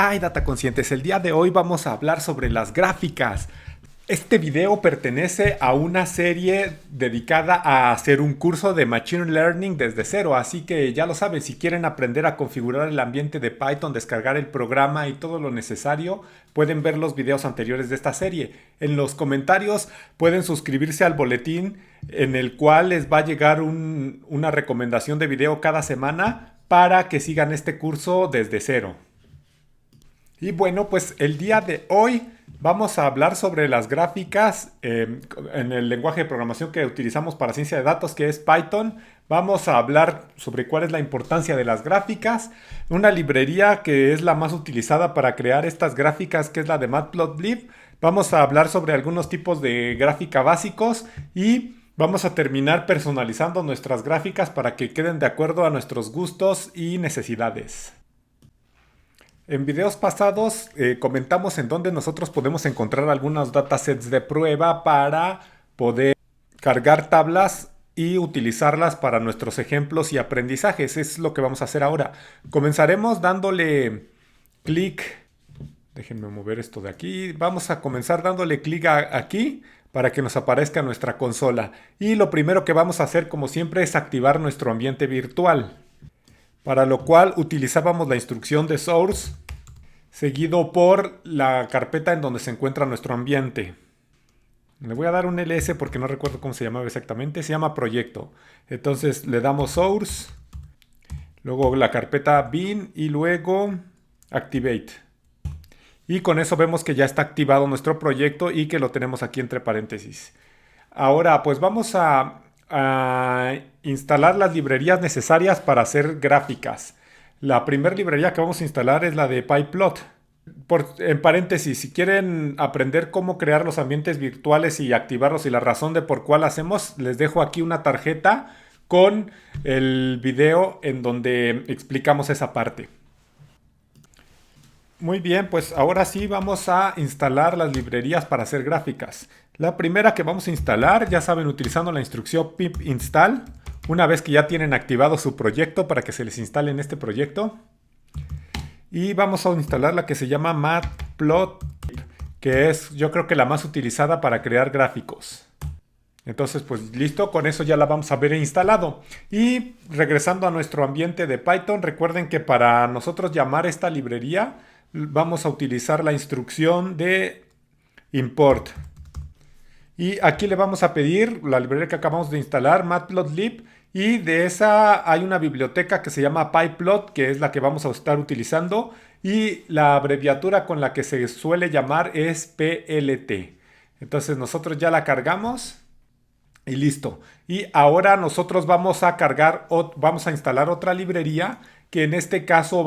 Ay, data conscientes, el día de hoy vamos a hablar sobre las gráficas. Este video pertenece a una serie dedicada a hacer un curso de Machine Learning desde cero, así que ya lo saben, si quieren aprender a configurar el ambiente de Python, descargar el programa y todo lo necesario, pueden ver los videos anteriores de esta serie. En los comentarios pueden suscribirse al boletín en el cual les va a llegar una recomendación de video cada semana para que sigan este curso desde cero. Y bueno, pues el día de hoy vamos a hablar sobre las gráficas en el lenguaje de programación que utilizamos para ciencia de datos, que es Python. Vamos a hablar sobre cuál es la importancia de las gráficas, una librería que es la más utilizada para crear estas gráficas, que es la de Matplotlib. Vamos a hablar sobre algunos tipos de gráfica básicos y vamos a terminar personalizando nuestras gráficas para que queden de acuerdo a nuestros gustos y necesidades. En videos pasados comentamos en dónde nosotros podemos encontrar algunos datasets de prueba para poder cargar tablas y utilizarlas para nuestros ejemplos y aprendizajes. Es lo que vamos a hacer ahora. Comenzaremos dándole clic. Déjenme mover esto de aquí. Vamos a comenzar dándole clic aquí para que nos aparezca nuestra consola. Y lo primero que vamos a hacer, como siempre, es activar nuestro ambiente virtual. Para lo cual utilizábamos la instrucción de source seguido por la carpeta en donde se encuentra nuestro ambiente. Le voy a dar un ls porque no recuerdo cómo se llamaba exactamente. Se llama proyecto. Entonces le damos source, luego la carpeta bin y luego activate. Y con eso vemos que ya está activado nuestro proyecto y que lo tenemos aquí entre paréntesis. Ahora pues vamos a instalar las librerías necesarias para hacer gráficas. La primera librería que vamos a instalar es la de PyPlot. En paréntesis, si quieren aprender cómo crear los ambientes virtuales y activarlos y la razón de por cuál hacemos, les dejo aquí una tarjeta con el video en donde explicamos esa parte. Muy bien, pues ahora sí vamos a instalar las librerías para hacer gráficas. La primera que vamos a instalar, ya saben, utilizando la instrucción pip install, una vez que ya tienen activado su proyecto para que se les instale en este proyecto. Y vamos a instalar la que se llama Matplotlib, que es yo creo que la más utilizada para crear gráficos. Entonces pues listo, con eso ya la vamos a ver instalado. Y regresando a nuestro ambiente de Python, recuerden que para nosotros llamar esta librería vamos a utilizar la instrucción de import. Y aquí le vamos a pedir la librería que acabamos de instalar, Matplotlib, y de esa hay una biblioteca que se llama PyPlot, que es la que vamos a estar utilizando, y la abreviatura con la que se suele llamar es PLT. Entonces nosotros ya la cargamos y listo. Y ahora nosotros vamos a instalar otra librería que en este caso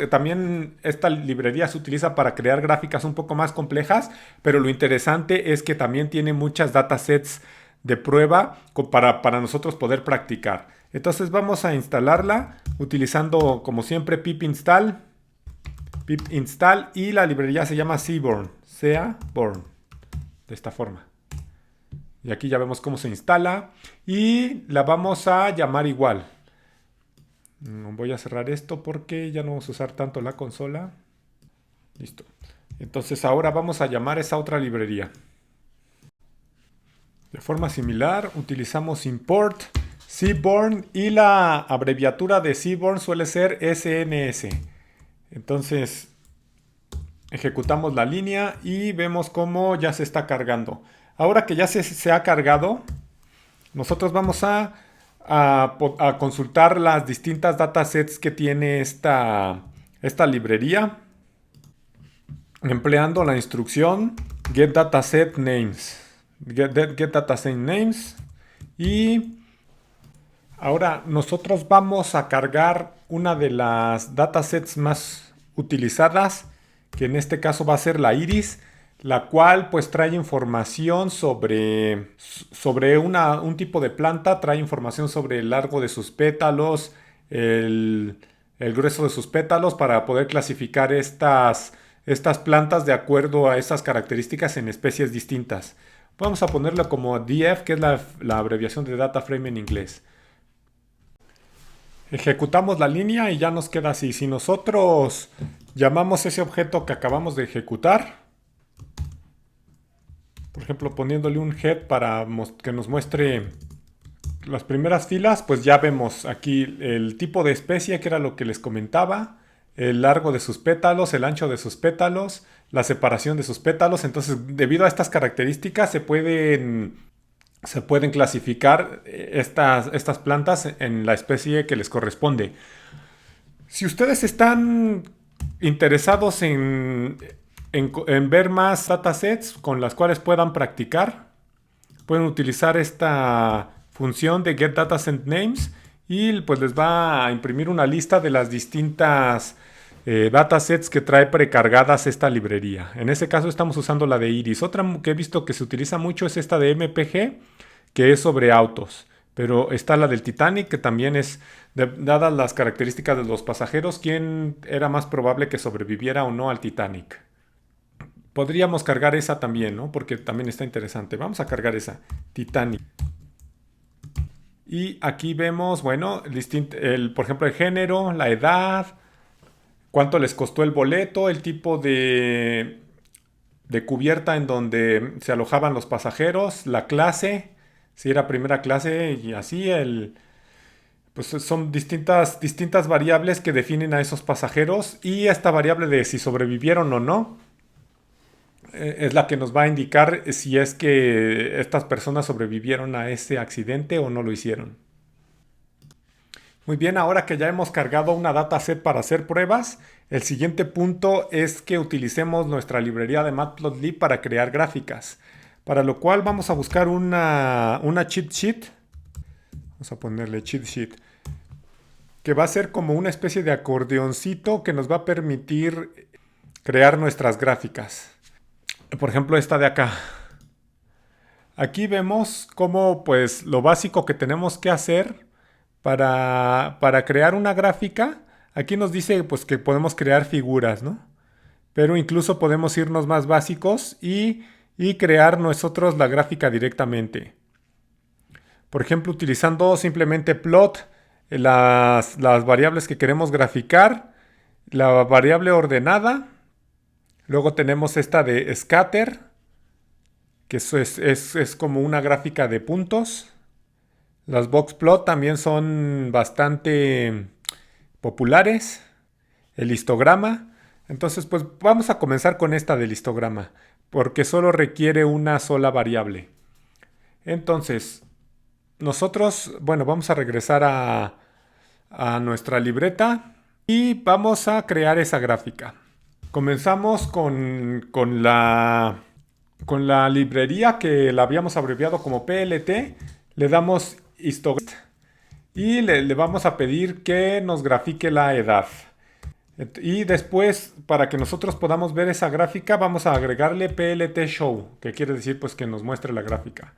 también esta librería se utiliza para crear gráficas un poco más complejas, pero lo interesante es que también tiene muchas datasets de prueba para nosotros poder practicar. Entonces vamos a instalarla utilizando como siempre pip install y la librería se llama Seaborn, de esta forma. Y aquí ya vemos cómo se instala y la vamos a llamar igual. Voy a cerrar esto porque ya no vamos a usar tanto la consola. Listo. Entonces ahora vamos a llamar esa otra librería. De forma similar utilizamos import Seaborn y la abreviatura de Seaborn suele ser SNS. Entonces ejecutamos la línea y vemos cómo ya se está cargando. Ahora que ya se ha cargado, nosotros vamos a consultar las distintas datasets que tiene esta librería empleando la instrucción getDatasetNames. GetDatasetNames. Y ahora nosotros vamos a cargar una de las datasets más utilizadas, que en este caso va a ser la iris, la cual pues trae información sobre un tipo de planta, trae información sobre el largo de sus pétalos, el grueso de sus pétalos para poder clasificar estas plantas de acuerdo a estas características en especies distintas. Vamos a ponerlo como DF, que es la abreviación de Data Frame en inglés. Ejecutamos la línea y ya nos queda así. Si nosotros Llamamos ese objeto que acabamos de ejecutar. Por ejemplo, poniéndole un head para que nos muestre las primeras filas, pues ya vemos aquí el tipo de especie, que era lo que les comentaba, el largo de sus pétalos, el ancho de sus pétalos, la separación de sus pétalos. Entonces, debido a estas características, se pueden clasificar estas plantas en la especie que les corresponde. Si ustedes están interesados en ver más datasets con las cuales puedan practicar, pueden utilizar esta función de getDatasetNames y pues les va a imprimir una lista de las distintas datasets que trae precargadas esta librería. En este caso estamos usando la de Iris. Otra que he visto que se utiliza mucho es esta de MPG, que es sobre autos. Pero está la del Titanic, que también es, dadas las características de los pasajeros, quién era más probable que sobreviviera o no al Titanic. Podríamos cargar esa también, ¿no? Porque también está interesante. Vamos a cargar esa, Titanic. Y aquí vemos, bueno, por ejemplo, el género, la edad, cuánto les costó el boleto, el tipo de cubierta en donde se alojaban los pasajeros, la clase, si era primera clase y así, pues son distintas variables que definen a esos pasajeros, y esta variable de si sobrevivieron o no es la que nos va a indicar si es que estas personas sobrevivieron a ese accidente o no lo hicieron. Muy bien, ahora que ya hemos cargado una dataset para hacer pruebas, el siguiente punto es que utilicemos nuestra librería de Matplotlib para crear gráficas. Para lo cual vamos a buscar una cheat sheet. Vamos a ponerle cheat sheet, que va a ser como una especie de acordeoncito que nos va a permitir crear nuestras gráficas. Por ejemplo, esta de acá. Aquí vemos cómo, pues, lo básico que tenemos que hacer para crear una gráfica. Aquí nos dice, pues, que podemos crear figuras, ¿no? Pero incluso podemos irnos más básicos y crear nosotros la gráfica directamente. Por ejemplo, utilizando simplemente plot, las variables que queremos graficar, la variable ordenada. Luego tenemos esta de scatter, que eso es como una gráfica de puntos. Las boxplot también son bastante populares. El histograma. Entonces, pues vamos a comenzar con esta del histograma, porque solo requiere una sola variable. Entonces, nosotros, bueno, vamos a regresar a nuestra libreta y vamos a crear esa gráfica. Comenzamos con la librería que la habíamos abreviado como PLT. Le damos histograma y le vamos a pedir que nos grafique la edad. Y después, para que nosotros podamos ver esa gráfica, vamos a agregarle PLT show, que quiere decir pues que nos muestre la gráfica.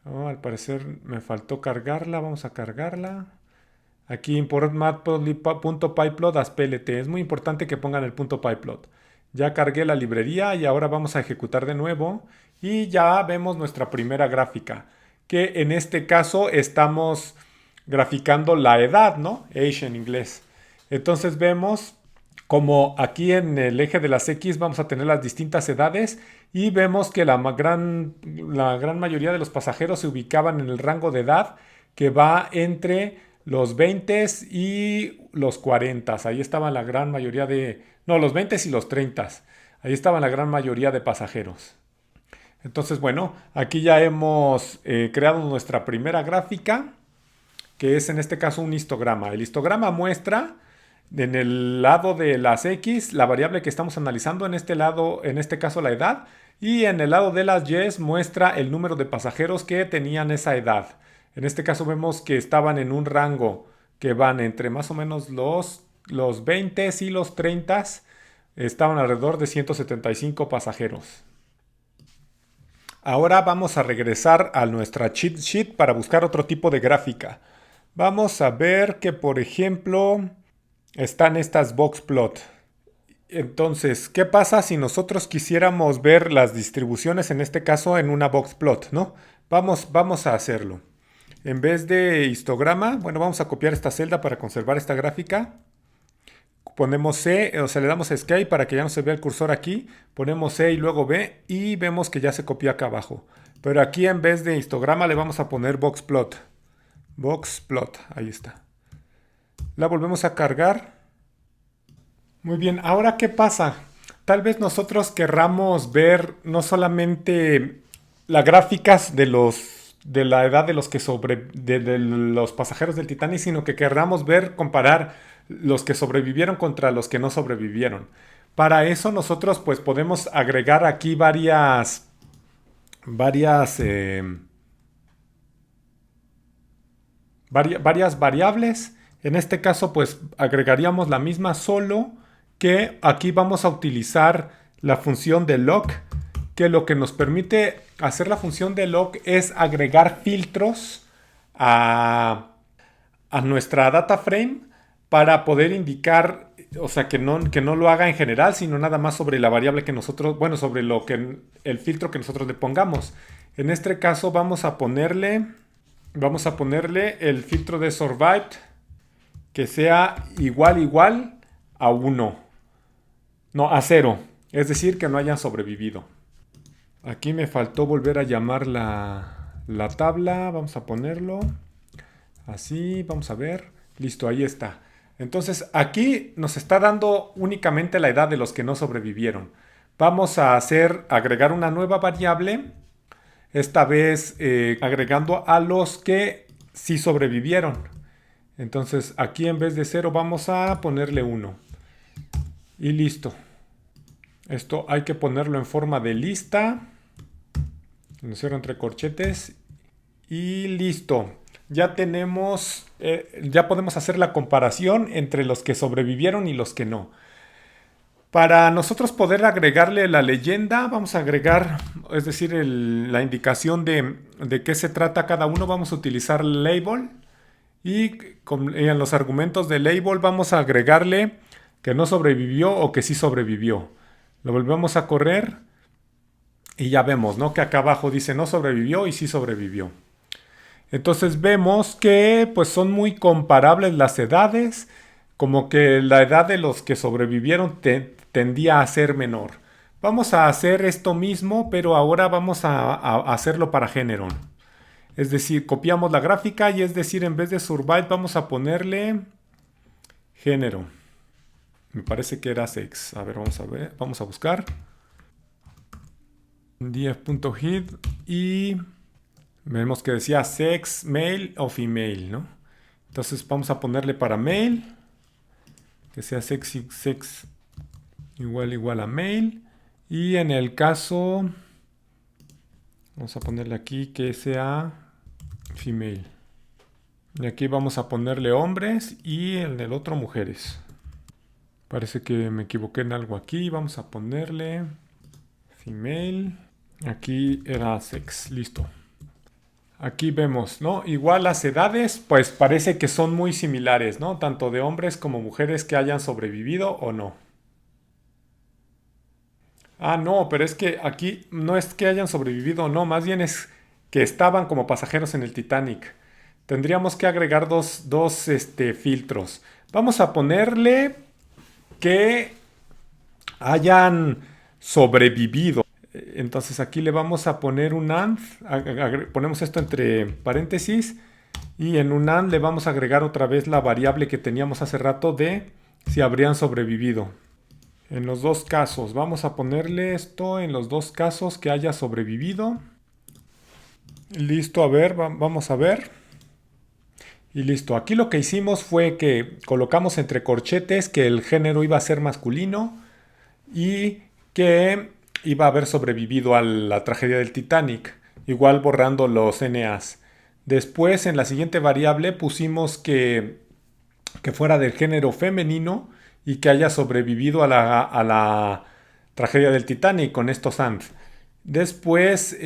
Oh, al parecer me faltó cargarla, vamos a cargarla. Aquí import matplotlib.pyplot as plt. Es muy importante que pongan el punto .pyplot. Ya cargué la librería y ahora vamos a ejecutar de nuevo. Y ya vemos nuestra primera gráfica, que en este caso estamos graficando la edad, ¿no? Age en inglés. Entonces vemos como aquí en el eje de las X vamos a tener las distintas edades y vemos que la gran mayoría de los pasajeros se ubicaban en el rango de edad que va entre los 20 y los 40. Ahí estaban la gran mayoría los 20 y los 30. Ahí estaban la gran mayoría de pasajeros. Entonces, bueno, aquí ya hemos creado nuestra primera gráfica, que es en este caso un histograma. El histograma muestra en el lado de las X la variable que estamos analizando, en este caso la edad, y en el lado de las Y muestra el número de pasajeros que tenían esa edad. En este caso vemos que estaban en un rango que van entre más o menos los 20 y los 30. Estaban alrededor de 175 pasajeros. Ahora vamos a regresar a nuestra cheat sheet para buscar otro tipo de gráfica. Vamos a ver que, por ejemplo, están estas boxplot. Entonces, ¿qué pasa si nosotros quisiéramos ver las distribuciones, en este caso en una boxplot, ¿no? Vamos a hacerlo. En vez de histograma, bueno, vamos a copiar esta celda para conservar esta gráfica. ponemos C, o sea, le damos Escape para que ya no se vea el cursor aquí, ponemos C y luego B y vemos que ya se copió acá abajo. Pero aquí en vez de histograma le vamos a poner boxplot. Boxplot, ahí está. La volvemos a cargar. Muy bien, ahora ¿qué pasa? Tal vez nosotros querramos ver no solamente las gráficas de la edad de los que de los pasajeros del Titanic, sino que querramos ver, comparar los que sobrevivieron contra los que no sobrevivieron. Para eso nosotros pues podemos agregar aquí varias variables. En este caso pues agregaríamos la misma, solo que aquí vamos a utilizar la función de log, que lo que nos permite hacer la función de log es agregar filtros a nuestra data frame para poder indicar, o sea, que no lo haga en general, sino nada más sobre la variable que nosotros, bueno, sobre el filtro que nosotros le pongamos. En este caso vamos a ponerle el filtro de survived que sea igual a 1. No, a 0. Es decir, que no hayan sobrevivido. Aquí me faltó volver a llamar la tabla. Vamos a ponerlo así, vamos a ver. Listo, ahí está. Entonces aquí nos está dando únicamente la edad de los que no sobrevivieron. Vamos a agregar una nueva variable. Esta vez agregando a los que sí sobrevivieron. Entonces aquí en vez de 0 vamos a ponerle 1. Y listo. Esto hay que ponerlo en forma de lista. Lo cierro entre corchetes. Y listo. Ya tenemos, ya podemos hacer la comparación entre los que sobrevivieron y los que no. Para nosotros poder agregarle la leyenda, vamos a agregar, es decir, la indicación de qué se trata cada uno. Vamos a utilizar label. Y en los argumentos de label vamos a agregarle que no sobrevivió o que sí sobrevivió. Lo volvemos a correr y ya vemos, ¿no?, que acá abajo dice no sobrevivió y sí sobrevivió. Entonces vemos que pues son muy comparables las edades, como que la edad de los que sobrevivieron tendía a ser menor. Vamos a hacer esto mismo, pero ahora vamos a hacerlo para Generon. Es decir, copiamos la gráfica y es decir, en vez de survive vamos a ponerle género. Me parece que era sex. A ver, vamos a buscar. df.hid y vemos que decía sex, male o female, ¿no? Entonces vamos a ponerle para male, que sea sex igual a male. Y en el caso, vamos a ponerle aquí que sea female. Y aquí vamos a ponerle hombres y en el otro mujeres. Parece que me equivoqué en algo aquí. Vamos a ponerle female. Aquí era sex. Listo. Aquí vemos, ¿no? Igual las edades, pues parece que son muy similares, ¿no? Tanto de hombres como mujeres que hayan sobrevivido o no. Ah, no, pero es que aquí no es que hayan sobrevivido o no, más bien es que estaban como pasajeros en el Titanic. Tendríamos que agregar dos filtros. Vamos a ponerle que hayan sobrevivido. Entonces aquí le vamos a poner un AND. Ponemos esto entre paréntesis. Y en un AND le vamos a agregar otra vez la variable que teníamos hace rato de si habrían sobrevivido. En los dos casos. Vamos a ponerle esto en los dos casos que haya sobrevivido. Listo, a ver, vamos a ver. Y listo, aquí lo que hicimos fue que colocamos entre corchetes que el género iba a ser masculino y que iba a haber sobrevivido a la tragedia del Titanic, igual borrando los NAs. Después en la siguiente variable pusimos que fuera del género femenino y que haya sobrevivido a la tragedia del Titanic con estos AND. Después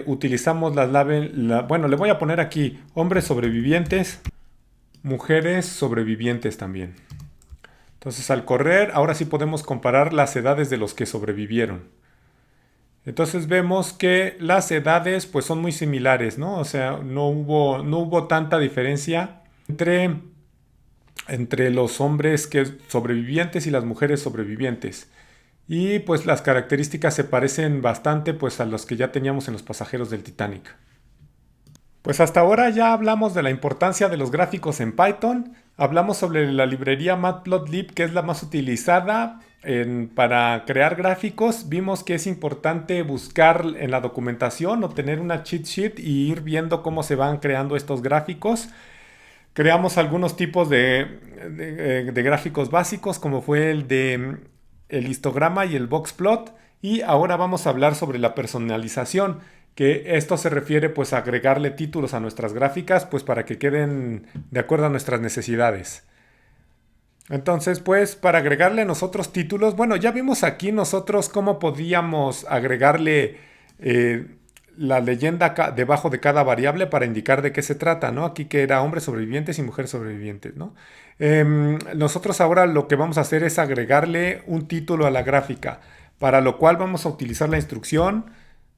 utilizamos bueno, le voy a poner aquí hombres sobrevivientes, mujeres sobrevivientes también. Entonces al correr, ahora sí podemos comparar las edades de los que sobrevivieron. Entonces vemos que las edades pues son muy similares, ¿no? O sea, no hubo tanta diferencia entre entre los hombres sobrevivientes y las mujeres sobrevivientes. Y pues las características se parecen bastante pues a los que ya teníamos en los pasajeros del Titanic. Pues hasta ahora ya hablamos de la importancia de los gráficos en Python, hablamos sobre la librería Matplotlib, que es la más utilizada para crear gráficos. Vimos que es importante buscar en la documentación o tener una cheat sheet y ir viendo cómo se van creando estos gráficos. Creamos algunos tipos de gráficos básicos, como fue el de el histograma y el boxplot. Y ahora vamos a hablar sobre la personalización, que esto se refiere pues a agregarle títulos a nuestras gráficas pues para que queden de acuerdo a nuestras necesidades. Entonces pues para agregarle nosotros títulos, bueno, ya vimos aquí nosotros cómo podíamos agregarle la leyenda debajo de cada variable para indicar de qué se trata, ¿no? Aquí que era hombres sobrevivientes y mujeres sobrevivientes, ¿no? Nosotros ahora lo que vamos a hacer es agregarle un título a la gráfica, para lo cual vamos a utilizar la instrucción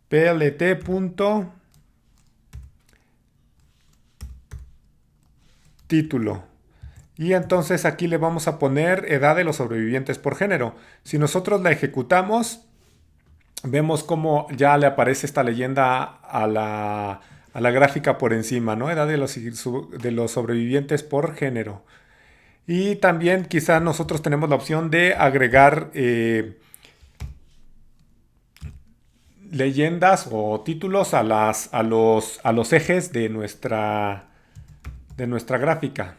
plt.título. Y entonces aquí le vamos a poner edad de los sobrevivientes por género. Si nosotros la ejecutamos, vemos cómo ya le aparece esta leyenda a la gráfica por encima, ¿no? Edad de los sobrevivientes por género. Y también quizá nosotros tenemos la opción de agregar leyendas o títulos a los ejes de nuestra gráfica.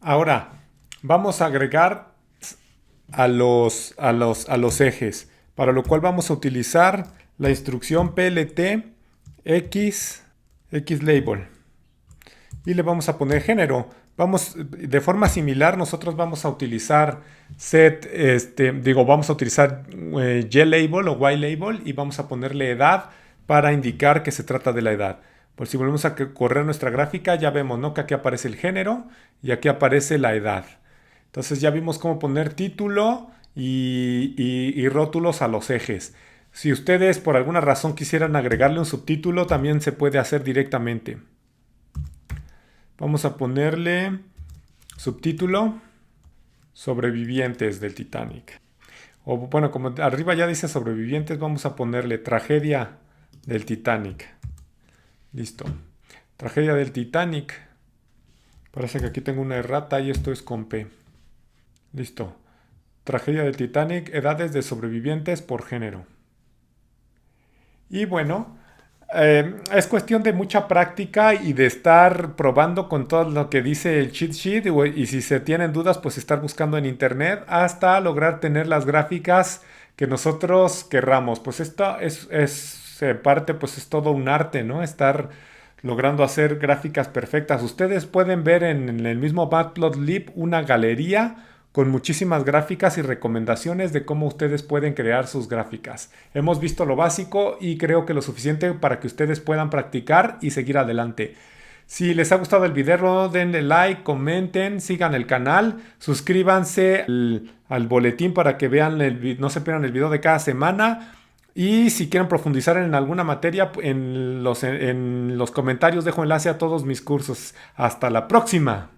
Ahora, vamos a agregar a los ejes, para lo cual vamos a utilizar la instrucción plt xlabel y le vamos a poner género. De forma similar, nosotros vamos a utilizar vamos a utilizar glabel o ylabel y vamos a ponerle edad para indicar que se trata de la edad. Por si volvemos a correr nuestra gráfica, ya vemos, ¿no?, que aquí aparece el género y aquí aparece la edad. Entonces ya vimos cómo poner título y rótulos a los ejes. Si ustedes por alguna razón quisieran agregarle un subtítulo, también se puede hacer directamente. Vamos a ponerle subtítulo sobrevivientes del Titanic. O bueno, como arriba ya dice sobrevivientes, vamos a ponerle tragedia del Titanic. Listo. Tragedia del Titanic. Parece que aquí tengo una errata y esto es con P. Listo. Tragedia del Titanic, edades de sobrevivientes por género. Y bueno, es cuestión de mucha práctica y de estar probando con todo lo que dice el cheat sheet, y si se tienen dudas, pues estar buscando en internet hasta lograr tener las gráficas que nosotros querramos. Pues esto es parte, pues es todo un arte, ¿no? Estar logrando hacer gráficas perfectas. Ustedes pueden ver en el mismo Matplotlib una galería con muchísimas gráficas y recomendaciones de cómo ustedes pueden crear sus gráficas. Hemos visto lo básico y creo que lo suficiente para que ustedes puedan practicar y seguir adelante. Si les ha gustado el video, denle like, comenten, sigan el canal, suscríbanse al boletín para que vean no se pierdan el video de cada semana. Y si quieren profundizar en alguna materia, en los comentarios dejo enlace a todos mis cursos. Hasta la próxima.